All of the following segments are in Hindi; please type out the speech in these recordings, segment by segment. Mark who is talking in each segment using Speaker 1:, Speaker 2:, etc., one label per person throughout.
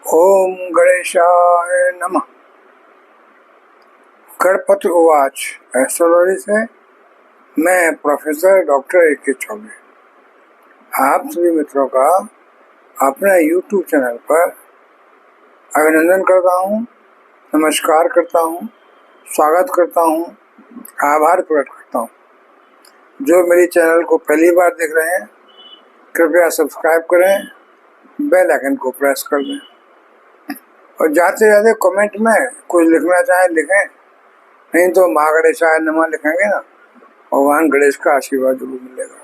Speaker 1: ओम गणेशाय नमः। गणपति उवाच। एस्ट्रोलॉजी से मैं प्रोफेसर डॉक्टर ए के चौबे आप सभी मित्रों का अपने यूट्यूब चैनल पर अभिनंदन करता हूँ, नमस्कार करता हूँ, स्वागत करता हूँ, आभार प्रकट करता हूँ। जो मेरे चैनल को पहली बार देख रहे हैं कृपया सब्सक्राइब करें, बेल आइकन को प्रेस कर दें और ज़्यादा से ज़्यादा कमेंट में कुछ लिखना चाहे लिखें, नहीं तो माँ गणेशाय नमः लिखेंगे ना, भगवान गणेश का आशीर्वाद जरूर मिलेगा।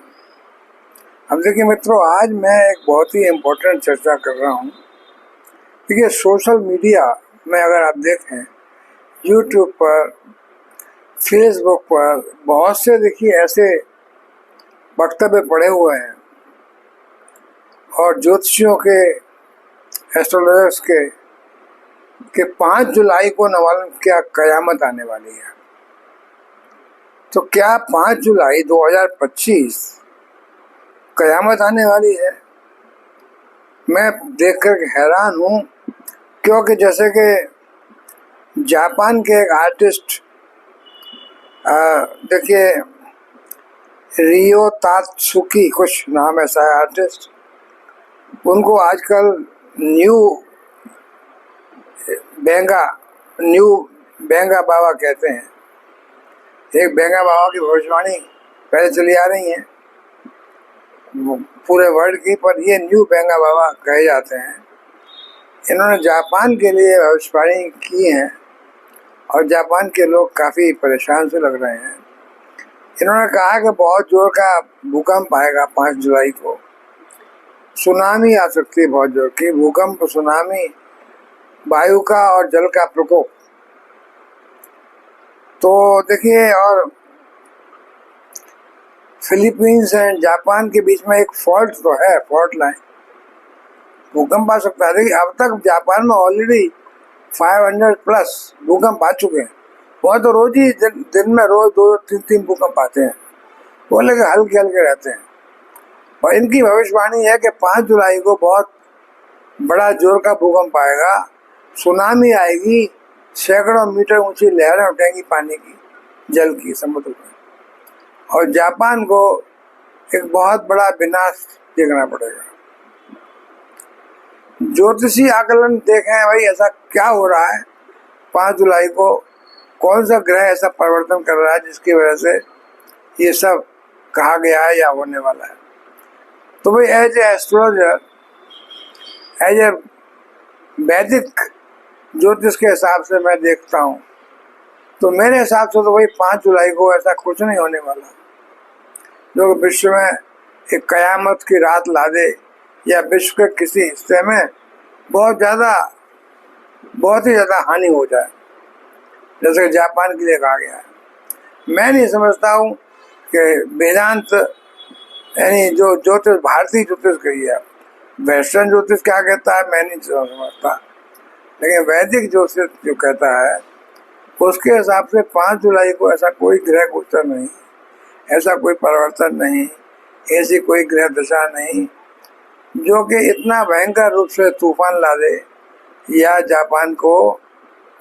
Speaker 1: अब देखिए मित्रों, आज मैं एक बहुत ही इम्पोर्टेंट चर्चा कर रहा हूँ। देखिए सोशल मीडिया में अगर आप देखें, यूट्यूब पर, फेसबुक पर बहुत से देखिए ऐसे वक्तव्य पड़े हुए हैं और ज्योतिषियों के, एस्ट्रोलॉजर्स के 5 जुलाई को न मालूम क्या कयामत आने वाली है। तो क्या 5 जुलाई 2025 कयामत आने वाली है? मैं देखकर हैरान हूँ, क्योंकि जैसे कि जापान के एक आर्टिस्ट, देखिए रियो तात्सुकी कुछ नाम ऐसा है आर्टिस्ट, उनको आजकल न्यू बेंगा बाबा कहते हैं। एक बेंगा बाबा की भविष्यवाणी पहले चली आ रही है पूरे वर्ल्ड की, पर ये न्यू बेंगा बाबा कहे जाते हैं। इन्होंने जापान के लिए भविष्यवाणी की है और जापान के लोग काफ़ी परेशान से लग रहे हैं। इन्होंने कहा कि बहुत जोर का भूकंप आएगा 5 जुलाई को, सुनामी आ सकती है बहुत जोर की, भूकंप, सुनामी, वायु का और जल का प्रकोप। तो देखिए, और फिलीपींस एंड जापान के बीच में एक फॉल्ट तो है, फॉल्ट लाइन, भूकंप आ सकता है। देखिए अब तक जापान में ऑलरेडी 500 प्लस भूकंप आ चुके हैं। वह तो रोज ही दिन में रोज 2-3 भूकंप आते हैं, वो लेकिन हल्के हल्के रहते हैं। और इनकी भविष्यवाणी है कि 5 जुलाई को बहुत बड़ा जोर का भूकंप आएगा, सुनामी आएगी, सैकड़ों मीटर ऊंची लहरें उठेंगी पानी की, जल की, समुद्र में, और जापान को एक बहुत बड़ा विनाश देखना पड़ेगा। ज्योतिषी आकलन देखें भाई, ऐसा क्या हो रहा है 5 जुलाई को, कौन सा ग्रह ऐसा परिवर्तन कर रहा है जिसकी वजह से ये सब कहा गया है या होने वाला है। तो भाई as a astrologer, as a वैदिक ज्योतिष के हिसाब से मैं देखता हूँ, तो मेरे हिसाब से तो भाई 5 जुलाई को ऐसा कुछ नहीं होने वाला जो विश्व में एक कयामत की रात ला दे या विश्व के किसी हिस्से में बहुत ही ज़्यादा हानि हो जाए, जैसे जापान के लिए कहा गया है। मैं नहीं समझता हूँ कि वेदांत यानी जो ज्योतिष, भारतीय ज्योतिष कही है, वेस्टर्न ज्योतिष क्या कहता है मैं नहीं समझता, लेकिन वैदिक ज्योतिष जो कहता है उसके हिसाब से 5 जुलाई को ऐसा कोई ग्रह गोचर नहीं, ऐसा कोई परिवर्तन नहीं, ऐसी कोई ग्रह दशा नहीं जो कि इतना भयंकर रूप से तूफान ला दे या जापान को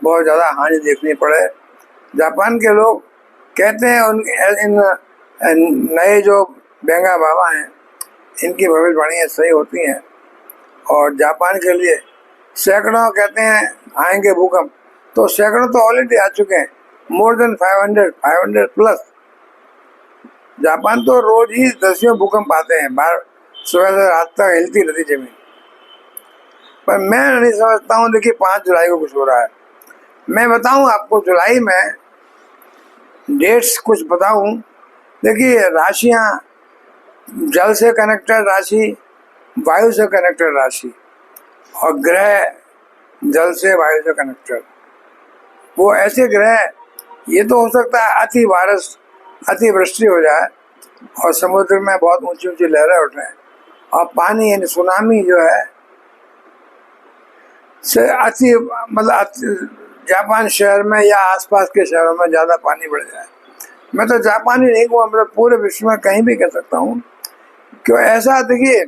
Speaker 1: बहुत ज़्यादा हानि देखनी पड़े। जापान के लोग कहते हैं इन नए जो बेंगा बाबा हैं, इनकी भविष्यवाणियाँ सही होती हैं और जापान के लिए सैकड़ों कहते हैं आएंगे भूकंप, तो सैकड़ों तो ऑलरेडी आ चुके हैं, मोर देन 500 प्लस। जापान तो रोज ही 10 भूकंप आते हैं, बाहर सुबह से रात तक हिलती रहती जमीन। पर मैं नहीं समझता हूँ देखिए 5 जुलाई को कुछ हो रहा है। मैं बताऊँ आपको, जुलाई में डेट्स कुछ बताऊँ। देखिए राशियाँ, जल से कनेक्टेड राशि, वायु से कनेक्टेड राशि, और ग्रह जल से वायु से कनेक्टेड। वो ऐसे ग्रह, ये तो हो सकता है अतिवृष्टि हो जाए और समुद्र में बहुत ऊंची ऊंची लहरें उठें और पानी यानी सुनामी जो है से जापान शहर में या आसपास के शहरों में ज़्यादा पानी बढ़ जाए। मैं तो जापान ही नहीं कहूँ, मतलब पूरे विश्व में कहीं भी कह सकता हूँ। क्यों ऐसा देखिए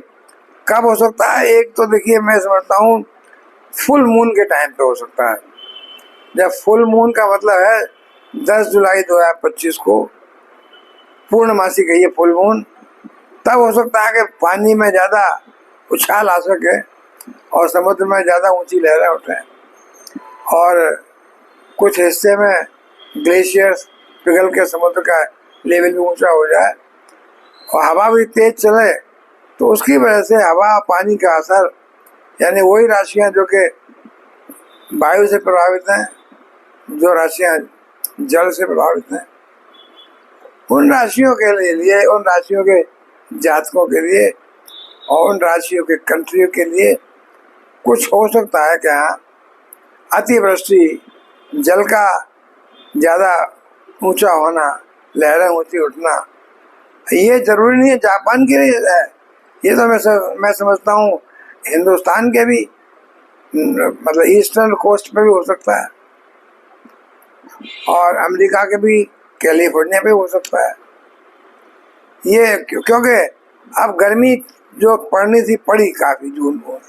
Speaker 1: कब हो सकता है, एक तो देखिए मैं समझता हूँ फुल मून के टाइम पे हो सकता है। जब फुल मून का मतलब है 10 जुलाई 2025 को पूर्णमासी कहिए फुल मून, तब हो सकता है कि पानी में ज़्यादा उछाल आ सके और समुद्र में ज़्यादा ऊंची लहरें उठें और कुछ हिस्से में ग्लेशियर्स पिघल के समुद्र का लेवल भी ऊंचा हो जाए और हवा भी तेज चले, तो उसकी वजह से हवा पानी का असर, यानी वही राशियां जो कि वायु से प्रभावित हैं, जो राशियां जल से प्रभावित हैं, उन राशियों के लिए, उन राशियों के जातकों के लिए और उन राशियों के कंट्रियों के लिए कुछ हो सकता है कि हाँ, अतिवृष्टि, जल का ज़्यादा ऊंचा होना, लहरें ऊंची उठना, ये जरूरी नहीं है जापान के लिए है, ये तो मैं समझता हूँ हिंदुस्तान के भी मतलब ईस्टर्न कोस्ट पे भी हो सकता है और अमेरिका के भी कैलिफोर्निया पे हो सकता है। ये क्योंकि अब गर्मी जो पड़नी थी पड़ी काफ़ी जून को,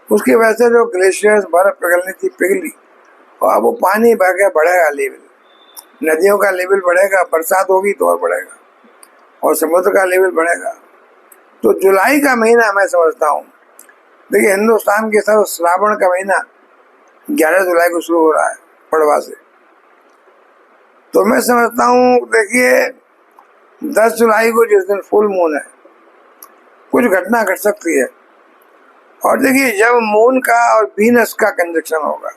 Speaker 1: उसकी वजह से जो ग्लेशियर्स बर्फ पिघलनी थी पिघली और अब वो पानी बह के बढ़ेगा, लेवल नदियों का लेवल बढ़ेगा, बरसात होगी तो और बढ़ेगा और समुद्र का लेवल बढ़ेगा। तो जुलाई का महीना मैं समझता हूँ, देखिए हिंदुस्तान के सब श्रावण का महीना 11 जुलाई को शुरू हो रहा है पड़वा से, तो मैं समझता हूँ देखिए 10 जुलाई को जिस दिन फुल मून है कुछ घटना घट सकती है। और देखिए जब मून का और वीनस का कंजक्शन होगा,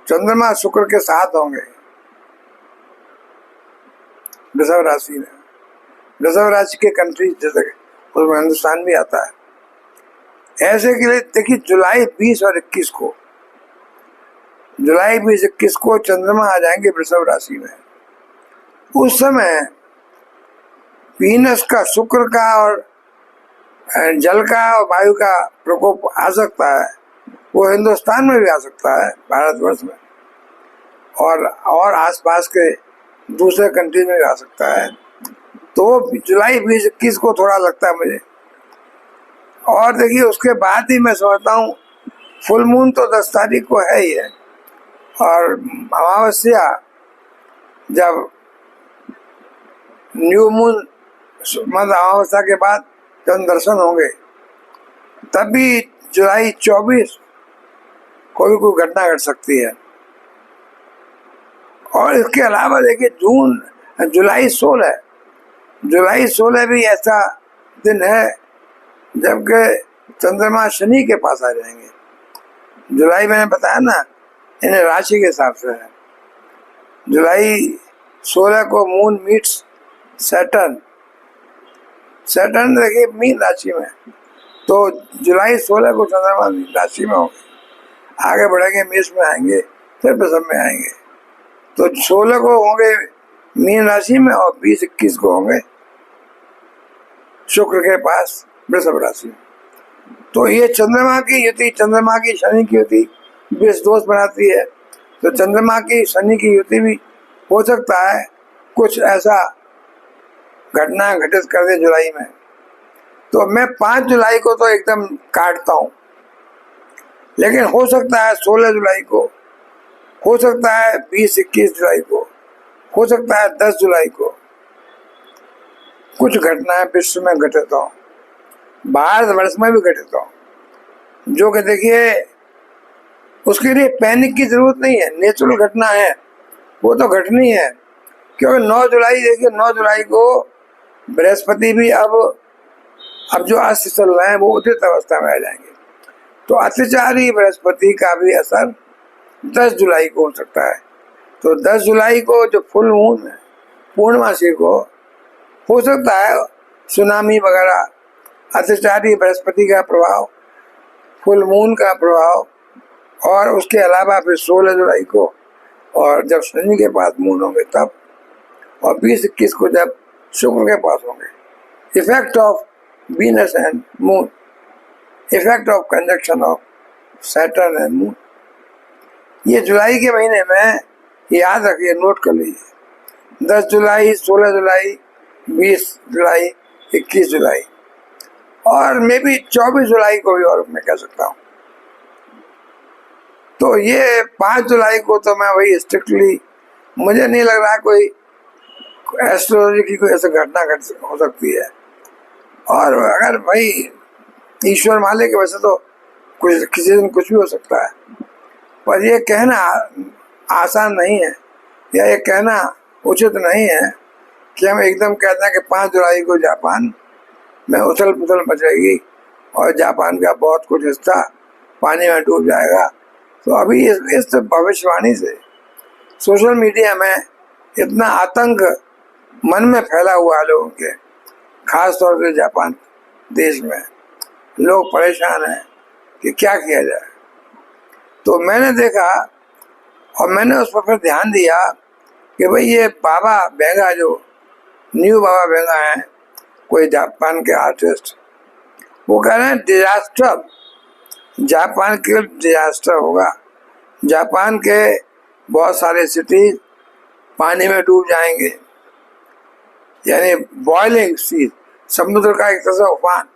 Speaker 1: चंद्रमा शुक्र के साथ होंगे वृषभ राशि में, वृषभ राशि के कंट्री जैसे उसमें हिंदुस्तान भी आता है, ऐसे के लिए देखिए जुलाई 20 और 21 को, जुलाई 20-21 को चंद्रमा आ जाएंगे वृषभ राशि में। उस समय वीनस का, शुक्र का और जल का और वायु का प्रकोप आ सकता है, वो हिंदुस्तान में भी आ सकता है, भारतवर्ष में और आसपास के दूसरे कंट्री में भी आ सकता है। तो जुलाई 20-21 को थोड़ा लगता है मुझे। और देखिए उसके बाद ही मैं समझता हूँ फुल मून तो 10 तारीख को है ही है और अमावस्या जब न्यू मून मतलब अमावस्या के बाद चंद्र दर्शन होंगे, तब भी जुलाई 24 को भी कोई घटना घट सकती है। और इसके अलावा देखिए जुलाई 16 भी ऐसा दिन है जबकि चंद्रमा शनि के पास आ जाएंगे। जुलाई मैंने बताया ना इन्हें राशि के हिसाब से है। जुलाई 16 को मून मीट्स सैटर्न देखिए मीन राशि में, तो जुलाई 16 को चंद्रमा मीन राशि में होंगे, आगे बढ़ेंगे मेष में आएंगे, फिर वृषभ में आएंगे। तो 16 को होंगे मीन राशि में और 20-21 को होंगे शुक्र के पास वृषभ राशि में। तो ये चंद्रमा की युति, चंद्रमा की शनि की युति बेस दोष बनाती है। तो चंद्रमा की शनि की युति भी हो सकता है कुछ ऐसा घटना घटित कर दे जुलाई में। तो मैं 5 जुलाई को तो एकदम काटता हूँ, लेकिन हो सकता है 16 जुलाई को, हो सकता है 20-21 जुलाई को, हो सकता है 10 जुलाई को कुछ घटनाएं विश्व में घटित हो, भारतवर्ष में भी घटित हो, जो कि देखिए उसके लिए पैनिक की जरूरत नहीं है, नेचुरल घटना है, वो तो घटनी है। क्योंकि 9 जुलाई देखिए 9 जुलाई को बृहस्पति भी अब जो अस्त चल रहे हैं वो उदित अवस्था में आ जाएंगे। तो अतिचारी बृहस्पति का भी असर 10 जुलाई को हो सकता है। तो 10 जुलाई को जो फुल मून है पूर्णमासी को हो सकता है सुनामी वगैरह, अतिचारी बृहस्पति का प्रभाव, फुल मून का प्रभाव, और उसके अलावा फिर 16 जुलाई को और जब शनि के पास मून होंगे तब, और 20-21 को जब शुक्र के पास होंगे। Effect of Venus and moon, effect of conjunction of Saturn and moon, ये जुलाई के महीने में याद रखिए, नोट कर लीजिए। 10 जुलाई, 16 जुलाई, 20 जुलाई, 21 जुलाई और मे बी 24 जुलाई को भी और मैं कह सकता हूँ। तो ये 5 जुलाई को तो मैं वही स्ट्रिक्टली, मुझे नहीं लग रहा कोई एस्ट्रोलॉजी की कोई ऐसी घटना हो सकती है। और अगर भाई ईश्वर मालिक है, वैसे तो कुछ किसी दिन कुछ भी हो सकता है, पर ये कहना आसान नहीं है, या ये कहना उचित नहीं है कि हम एकदम कहते हैं कि 5 जुलाई को जापान में उथल पुथल मचेगी और जापान का बहुत कुछ हिस्सा पानी में डूब जाएगा। तो अभी इस भविष्यवाणी से सोशल मीडिया में इतना आतंक मन में फैला हुआ है लोगों के, खास तौर से जापान देश में लोग परेशान हैं कि क्या किया जाए। तो मैंने देखा और मैंने उस पर फिर ध्यान दिया कि भाई ये बाबा वेंगा, जो न्यू बाबा वेंगा हैं, कोई जापान के आर्टिस्ट, वो कह रहे हैं डिजास्टर, जापान के डिजास्टर होगा, जापान के बहुत सारे सिटीज पानी में डूब जाएंगे, यानी बॉइलिंग सी, समुद्र का एक तरह से उफान,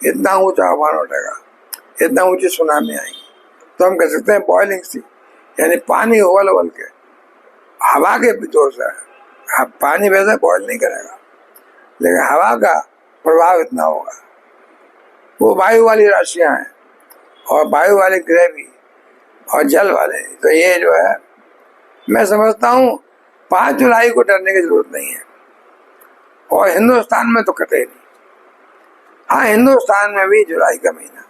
Speaker 1: इतना ऊंचा उफान उठेगा, इतना ऊंची सुनामी आएगी। तो हम कह सकते हैं बॉइलिंग सी, यानी पानी उबल उबल के हवा के जोर से, पानी वैसे बॉइल नहीं करेगा लेकिन हवा का प्रभाव इतना होगा। वो वायु वाली राशियां हैं और वायु वाले ग्रह भी और जल वाले, तो ये जो है मैं समझता हूँ 5 जुलाई को डरने की जरूरत नहीं है। और हिंदुस्तान में तो कतई नहीं। हाँ, हिंदुस्तान में भी जुलाई का महीना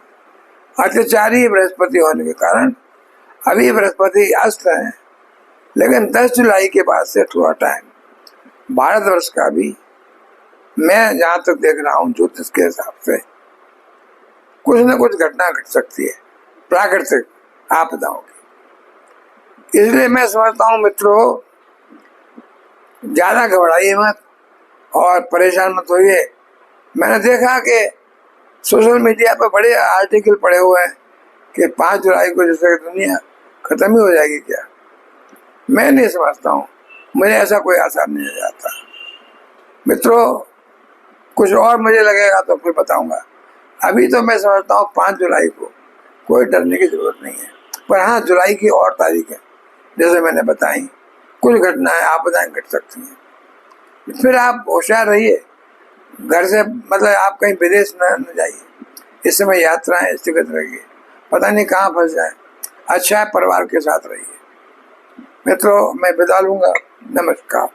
Speaker 1: अत्याचारी बृहस्पति होने के कारण अभी बृहस्पति अस्त है, लेकिन 10 जुलाई के बाद से थोड़ा टाइम भारतवर्ष का भी, मैं जहाँ तक देख रहा हूँ ज्योतिष के हिसाब से, कुछ न कुछ घटना घट सकती है प्राकृतिक आपदाओं की। इसलिए मैं समझता हूँ मित्रों, ज्यादा घबराइए मत और परेशान मत होइए। मैंने देखा कि सोशल मीडिया पर बड़े आर्टिकल पड़े हुए हैं कि 5 जुलाई को जैसे दुनिया खत्म ही हो जाएगी क्या। मैं नहीं समझता हूँ, मुझे ऐसा कोई आसार नहीं जाता। मित्रों, कुछ और मुझे लगेगा तो फिर बताऊंगा। अभी तो मैं समझता हूँ 5 जुलाई को कोई डरने की जरूरत नहीं है। पर हाँ, जुलाई की और तारीखें जैसे मैंने बताई, कुछ घटनाएं आपदाएं घट सकती हैं। फिर आप होशियार रहिए, घर से मतलब आप कहीं विदेश न जाइए, इस समय यात्राएं स्थगित रहिए, पता नहीं कहाँ फंस जाए। अच्छा है परिवार के साथ रहिए। मित्रों, मैं विदा लूंगा। नमस्कार।